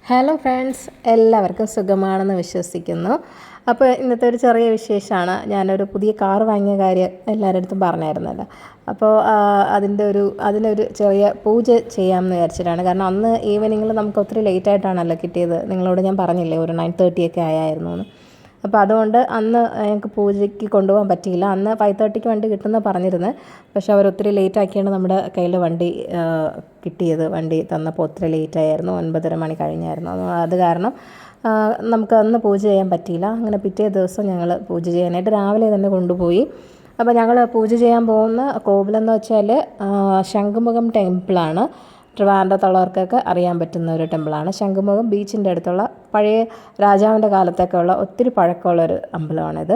Hello friends, എല്ലാവർക്കും സുഖമാണെന്ന് വിശ്വസിക്കുന്നു. അപ്പോൾ ഇന്നത്തെ ഒരു ചെറിയ വിശേഷമാണ്. ഞാനൊരു പുതിയ കാർ വാങ്ങിയ കാര്യം എല്ലാവരുടെ അടുത്തും പറഞ്ഞായിരുന്നല്ലോ. അപ്പോൾ അതിനൊരു ചെറിയ പൂജ ചെയ്യാമെന്ന് വിചാരിച്ചിട്ടാണ്. കാരണം അന്ന് ഈവനിങ്ങിൽ നമുക്ക് ഒത്തിരി ലേറ്റായിട്ടാണല്ലോ കിട്ടിയത്. നിങ്ങളോട് ഞാൻ പറഞ്ഞില്ലേ ഒരു 9:30 ഒക്കെ ആയായിരുന്നു എന്ന്. അപ്പോൾ അതുകൊണ്ട് അന്ന് ഞങ്ങൾക്ക് പൂജയ്ക്ക് കൊണ്ടുപോകാൻ പറ്റിയില്ല. അന്ന് 5:30ക്ക് വണ്ടി കിട്ടുമെന്ന് പറഞ്ഞിരുന്നത്. പക്ഷെ അവർ ഒത്തിരി ലേറ്റ് ആക്കിയാണ് നമ്മുടെ കയ്യിൽ വണ്ടി കിട്ടിയത്. വണ്ടി തന്നപ്പോൾ ഒത്തിരി ലേറ്റായിരുന്നു, 9:30 മണി കഴിഞ്ഞായിരുന്നു. അത് കാരണം നമുക്ക് അന്ന് പൂജ ചെയ്യാൻ പറ്റിയില്ല. അങ്ങനെ പിറ്റേ ദിവസം ഞങ്ങൾ പൂജ ചെയ്യാനായിട്ട് രാവിലെ തന്നെ കൊണ്ടുപോയി. അപ്പോൾ ഞങ്ങൾ പൂജ ചെയ്യാൻ പോകുന്ന കോവിലെന്ന് വെച്ചാൽ ശംഖുമുഖം ടെമ്പിളാണ്. ട്രിവാൻഡ്രത്തുള്ളവർക്കൊക്കെ അറിയാൻ പറ്റുന്ന ഒരു ടെമ്പിളാണ്. ശംഖുമുഖം ബീച്ചിൻ്റെ അടുത്തുള്ള പഴയ രാജാവിൻ്റെ കാലത്തൊക്കെ ഉള്ള ഒത്തിരി പഴക്കമുള്ളൊരു അമ്പലമാണിത്.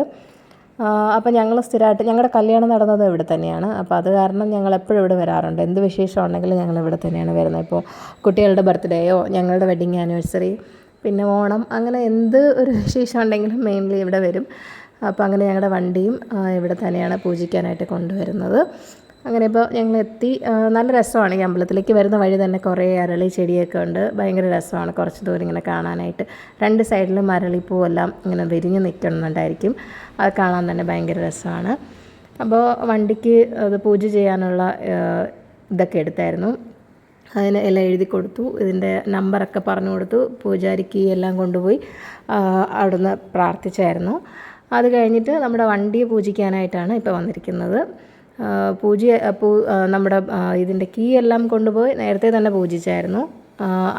അപ്പോൾ ഞങ്ങൾ സ്ഥിരമായിട്ട് ഞങ്ങളുടെ കല്യാണം നടന്നത് ഇവിടെ തന്നെയാണ്. അപ്പോൾ അത് കാരണം ഞങ്ങൾ എപ്പോഴും ഇവിടെ വരാറുണ്ട്. എന്ത് വിശേഷം ഉണ്ടെങ്കിലും ഞങ്ങൾ ഇവിടെ തന്നെയാണ് വരുന്നത്. ഇപ്പോൾ കുട്ടികളുടെ ബർത്ത്ഡേയോ ഞങ്ങളുടെ വെഡിങ് ആനിവേഴ്സറി, പിന്നെ ഓണം, അങ്ങനെ എന്ത് ഒരു വിശേഷം ഉണ്ടെങ്കിലും മെയിൻലി ഇവിടെ വരും. അപ്പോൾ അങ്ങനെ ഞങ്ങളുടെ വണ്ടിയും ഇവിടെ തന്നെയാണ് പൂജിക്കാനായിട്ട് കൊണ്ടുവരുന്നത്. അങ്ങനെ ഇപ്പോൾ ഞങ്ങൾ എത്തി. നല്ല രസമാണ്. ഈ അമ്പലത്തിലേക്ക് വരുന്ന വഴി തന്നെ കുറേ അരളി ചെടിയൊക്കെ ഉണ്ട്. ഭയങ്കര രസമാണ് കുറച്ച് ദൂരം ഇങ്ങനെ കാണാനായിട്ട്. രണ്ട് സൈഡിലും അരളിപ്പൂവെല്ലാം ഇങ്ങനെ വിരിഞ്ഞ് നിൽക്കുന്നുണ്ടായിരിക്കും. അത് കാണാൻ തന്നെ ഭയങ്കര രസമാണ്. അപ്പോൾ വണ്ടിക്ക് അത് പൂജ ചെയ്യാനുള്ള ഇതൊക്കെ എടുത്തായിരുന്നു. അതിന് എല്ലാം എഴുതി കൊടുത്തു, ഇതിൻ്റെ നമ്പറൊക്കെ പറഞ്ഞു കൊടുത്തു. പൂജാരിക്ക് എല്ലാം കൊണ്ടുപോയി അവിടുന്ന് പ്രാർത്ഥിച്ചായിരുന്നു. അത് കഴിഞ്ഞിട്ട് നമ്മുടെ വണ്ടിയെ പൂജിക്കാനായിട്ടാണ് ഇപ്പോൾ വന്നിരിക്കുന്നത്. നമ്മുടെ ഇതിൻ്റെ കീ എല്ലാം കൊണ്ടുപോയി നേരത്തെ തന്നെ പൂജിച്ചായിരുന്നു.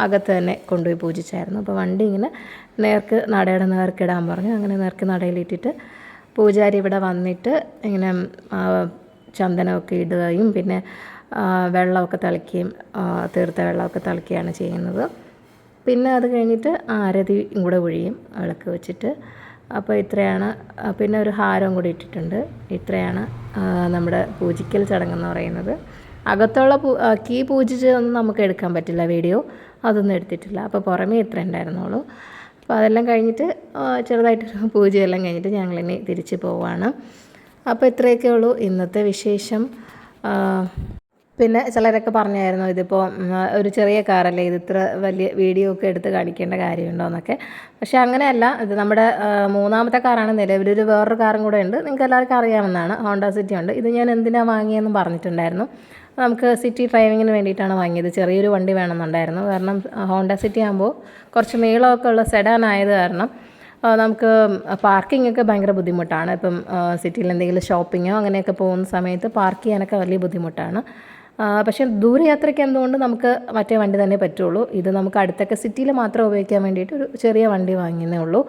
അകത്ത് തന്നെ കൊണ്ടുപോയി പൂജിച്ചായിരുന്നു. അപ്പോൾ വണ്ടി ഇങ്ങനെ നടയുടെ നേർക്കിടാൻ പറഞ്ഞു. അങ്ങനെ നേർക്ക് നടയിലിട്ടിട്ട് പൂജാരി ഇവിടെ വന്നിട്ട് ഇങ്ങനെ ചന്ദനമൊക്കെ ഇടുകയും പിന്നെ വെള്ളമൊക്കെ തളിക്കുകയും തീർത്ത വെള്ളമൊക്കെ തളിക്കുകയാണ് ചെയ്യുന്നത്. പിന്നെ അത് കഴിഞ്ഞിട്ട് ആരതിയും കൂടെ ഒഴിയും വിളക്ക് വെച്ചിട്ട്. അപ്പോൾ ഇത്രയാണ്. പിന്നെ ഒരു ഹാരവും കൂടി ഇട്ടിട്ടുണ്ട്. ഇത്രയാണ് നമ്മുടെ പൂജിക്കൽ ചടങ്ങെന്ന് പറയുന്നത്. അകത്തുള്ള കീ പൂജിച്ചതൊന്നും നമുക്ക് എടുക്കാൻ പറ്റില്ല, വീഡിയോ അതൊന്നും എടുത്തിട്ടില്ല. അപ്പോൾ പുറമേ ഇത്ര ഉണ്ടായിരുന്നുള്ളൂ. അപ്പോൾ അതെല്ലാം കഴിഞ്ഞിട്ട് ചെറുതായിട്ടൊരു പൂജയെല്ലാം കഴിഞ്ഞിട്ട് ഞങ്ങളിനി തിരിച്ച് പോവുകയാണ്. അപ്പോൾ ഇത്രയൊക്കെ ഉള്ളൂ ഇന്നത്തെ വിശേഷം. പിന്നെ ചിലരൊക്കെ പറഞ്ഞായിരുന്നു ഇതിപ്പോൾ ഒരു ചെറിയ കാറല്ലേ, ഇത് ഇത്ര വലിയ വീഡിയോ ഒക്കെ എടുത്ത് കാണിക്കേണ്ട കാര്യമുണ്ടോ എന്നൊക്കെ. പക്ഷേ അങ്ങനെയല്ല. ഇത് നമ്മുടെ മൂന്നാമത്തെ കാറാണ്. നിലവിലൊരു വേറൊരു കാറും കൂടെ ഉണ്ട്, നിങ്ങൾക്ക് എല്ലാവർക്കും അറിയാമെന്നാണ്. ഹോണ്ട സിറ്റി ഉണ്ട്. ഇത് ഞാൻ എന്തിനാണ് വാങ്ങിയെന്ന് പറഞ്ഞിട്ടുണ്ടായിരുന്നു. നമുക്ക് സിറ്റി ഡ്രൈവിങ്ങിന് വേണ്ടിയിട്ടാണ് വാങ്ങിയത്. ചെറിയൊരു വണ്ടി വേണമെന്നുണ്ടായിരുന്നു. കാരണം ഹോണ്ട സിറ്റി ആകുമ്പോൾ കുറച്ച് നീളമൊക്കെ ഉള്ള സെഡാൻ ആയത് കാരണം നമുക്ക് പാർക്കിംഗ് ഒക്കെ ഭയങ്കര ബുദ്ധിമുട്ടാണ്. ഇപ്പം സിറ്റിയിൽ എന്തെങ്കിലും ഷോപ്പിങ്ങോ അങ്ങനെയൊക്കെ പോകുന്ന സമയത്ത് പാർക്ക് ചെയ്യാനൊക്കെ വലിയ ബുദ്ധിമുട്ടാണ്. പക്ഷേ ദൂരയാത്രയ്ക്ക് എന്തുകൊണ്ട് നമുക്ക് മറ്റേ വണ്ടി തന്നെ പറ്റുള്ളൂ. ഇത് നമുക്ക് അടുത്തൊക്കെ സിറ്റിയിൽ മാത്രം ഉപയോഗിക്കാൻ വേണ്ടിയിട്ട് ഒരു ചെറിയ വണ്ടി വാങ്ങിയേ ഉള്ളൂ.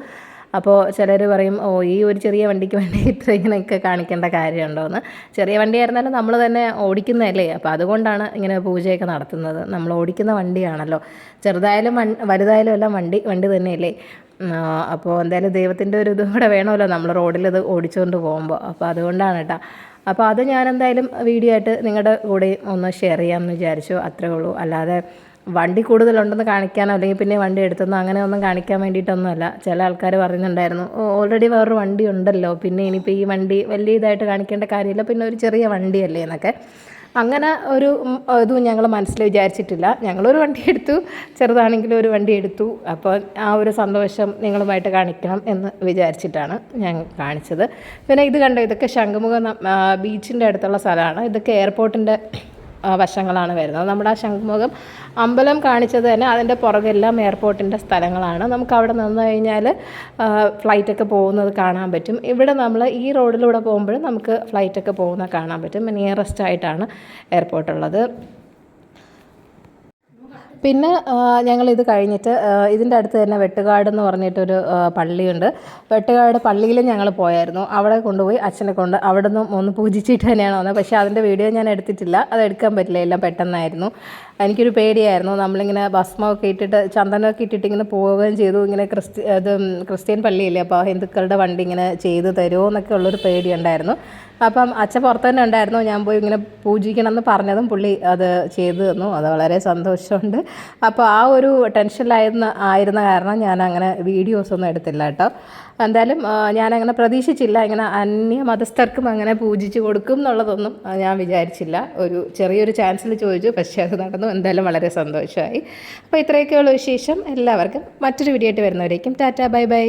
അപ്പോൾ ചിലർ പറയും, ഈ ഒരു ചെറിയ വണ്ടിക്ക് വേണ്ടി ഇത്ര ഇങ്ങനെയൊക്കെ കാണിക്കേണ്ട കാര്യമുണ്ടോയെന്ന്. ചെറിയ വണ്ടിയായിരുന്നാലും നമ്മൾ തന്നെ ഓടിക്കുന്നതല്ലേ. അപ്പോൾ അതുകൊണ്ടാണ് ഇങ്ങനെ പൂജയൊക്കെ നടത്തുന്നത്. നമ്മൾ ഓടിക്കുന്ന വണ്ടിയാണല്ലോ. ചെറുതായാലും വലുതായാലും എല്ലാം വണ്ടി തന്നെയല്ലേ. അപ്പോൾ എന്തായാലും ദൈവത്തിൻ്റെ ഒരു ഇതും കൂടെ വേണമല്ലോ നമ്മൾ റോഡിലിത് ഓടിച്ചുകൊണ്ട് പോകുമ്പോൾ. അപ്പോൾ അതുകൊണ്ടാണ് കേട്ടോ. അപ്പോൾ അത് ഞാൻ എന്തായാലും വീഡിയോ ആയിട്ട് നിങ്ങളുടെ കൂടെ ഒന്ന് ഷെയർ ചെയ്യാമെന്ന് വിചാരിച്ചു. അത്രേ ഉള്ളൂ. അല്ലാതെ വണ്ടി കൂടുതലുണ്ടെന്ന് കാണിക്കാനോ അല്ലെങ്കിൽ പിന്നെ വണ്ടി എടുത്തെന്നോ അങ്ങനെ ഒന്നും കാണിക്കാൻ വേണ്ടിയിട്ടൊന്നുമല്ല. ചില ആൾക്കാർ പറയുന്നുണ്ടായിരുന്നു, ഓൾറെഡി വേറൊരു വണ്ടി ഉണ്ടല്ലോ, പിന്നെ ഇനിയിപ്പോൾ ഈ വണ്ടി വലിയ ഇതായിട്ട് കാണിക്കേണ്ട കാര്യമില്ല, പിന്നെ ഒരു ചെറിയ വണ്ടിയല്ലേ എന്നൊക്കെ. അങ്ങനെ ഒരു ഇതും ഞങ്ങൾ മനസ്സിൽ വിചാരിച്ചിട്ടില്ല. ഞങ്ങളൊരു വണ്ടി എടുത്തു, ചെറുതാണെങ്കിലും ഒരു വണ്ടി എടുത്തു. അപ്പോൾ ആ ഒരു സന്തോഷം നിങ്ങളുമായിട്ട് കാണിക്കണം എന്ന് വിചാരിച്ചിട്ടാണ് ഞാൻ കാണിച്ചത്. പിന്നെ ഇത് കണ്ടോ, ഇതൊക്കെ ശംഖുമുഖം ബീച്ചിൻ്റെ അടുത്തുള്ള സ്ഥലമാണ്. ഇതൊക്കെ എയർപോർട്ടിൻ്റെ വശങ്ങളാണ് വരുന്നത്. നമ്മുടെ ആ ശംഖുമുഖം അമ്പലം കാണിച്ചത് തന്നെ അതിൻ്റെ പുറകെല്ലാം എയർപോർട്ടിൻ്റെ സ്ഥലങ്ങളാണ്. നമുക്ക് അവിടെ നിന്ന് കഴിഞ്ഞാൽ ഫ്ലൈറ്റൊക്കെ പോകുന്നത് കാണാൻ പറ്റും. ഇവിടെ നമ്മൾ ഈ റോഡിലൂടെ പോകുമ്പോൾ നമുക്ക് ഫ്ലൈറ്റൊക്കെ പോകുന്നത് കാണാൻ പറ്റും. നിയറസ്റ്റ് ആയിട്ടാണ് എയർപോർട്ടുള്ളത്. പിന്നെ ഞങ്ങളിത് കഴിഞ്ഞിട്ട് ഇതിൻ്റെ അടുത്ത് തന്നെ വെട്ടുകാട് എന്ന് പറഞ്ഞിട്ടൊരു പള്ളിയുണ്ട്. വെട്ടുകാട് പള്ളിയിൽ ഞങ്ങൾ പോയായിരുന്നു. അവിടെ കൊണ്ടുപോയി അച്ഛനെ കൊണ്ട് അവിടെ നിന്ന് ഒന്ന് പൂജിച്ചിട്ട് തന്നെയാണ് വന്നത്. പക്ഷേ അതിൻ്റെ വീഡിയോ ഞാൻ എടുത്തിട്ടില്ല, അത് എടുക്കാൻ പറ്റില്ല, എല്ലാം പെട്ടെന്നായിരുന്നു. എനിക്കൊരു പേടിയായിരുന്നു. നമ്മളിങ്ങനെ ഭസ്മമൊക്കെ ഇട്ടിട്ട് ചന്ദനമൊക്കെ ഇട്ടിട്ട് ഇങ്ങനെ പോവുകയും ചെയ്തു. ഇങ്ങനെ ക്രിസ്ത്യൻ പള്ളിയില്ലേ, അപ്പോൾ ഹിന്ദുക്കളുടെ വണ്ടി ഇങ്ങനെ ചെയ്ത് തരുമോ എന്നൊക്കെ ഉള്ളൊരു പേടിയുണ്ടായിരുന്നു. അപ്പം അച്ഛൻ പുറത്ത് തന്നെ ഉണ്ടായിരുന്നു. ഞാൻ പോയി ഇങ്ങനെ പൂജിക്കണം എന്ന് പറഞ്ഞതും പുള്ളി അത് ചെയ്തു തന്നു. അത് വളരെ സന്തോഷമുണ്ട്. അപ്പോൾ ആ ഒരു ടെൻഷനിലായിരുന്ന കാരണം ഞാൻ അങ്ങനെ വീഡിയോസൊന്നും എടുത്തില്ല കേട്ടോ. എന്തായാലും ഞാനങ്ങനെ പ്രതീക്ഷിച്ചില്ല, ഇങ്ങനെ അന്യ മതസ്ഥർക്കും അങ്ങനെ പൂജിച്ച് കൊടുക്കും എന്നുള്ളതൊന്നും ഞാൻ വിചാരിച്ചില്ല. ഒരു ചെറിയൊരു ചാൻസിൽ ചോദിച്ചു, പക്ഷേ അത് നടന്നു. എന്തായാലും വളരെ സന്തോഷമായി. അപ്പോൾ ഇത്രയൊക്കെയുള്ള വിശേഷം. എല്ലാവർക്കും മറ്റൊരു വീഡിയോ ആയിട്ട് വരുന്നവരേക്കും ടാറ്റാ ബൈ ബൈ.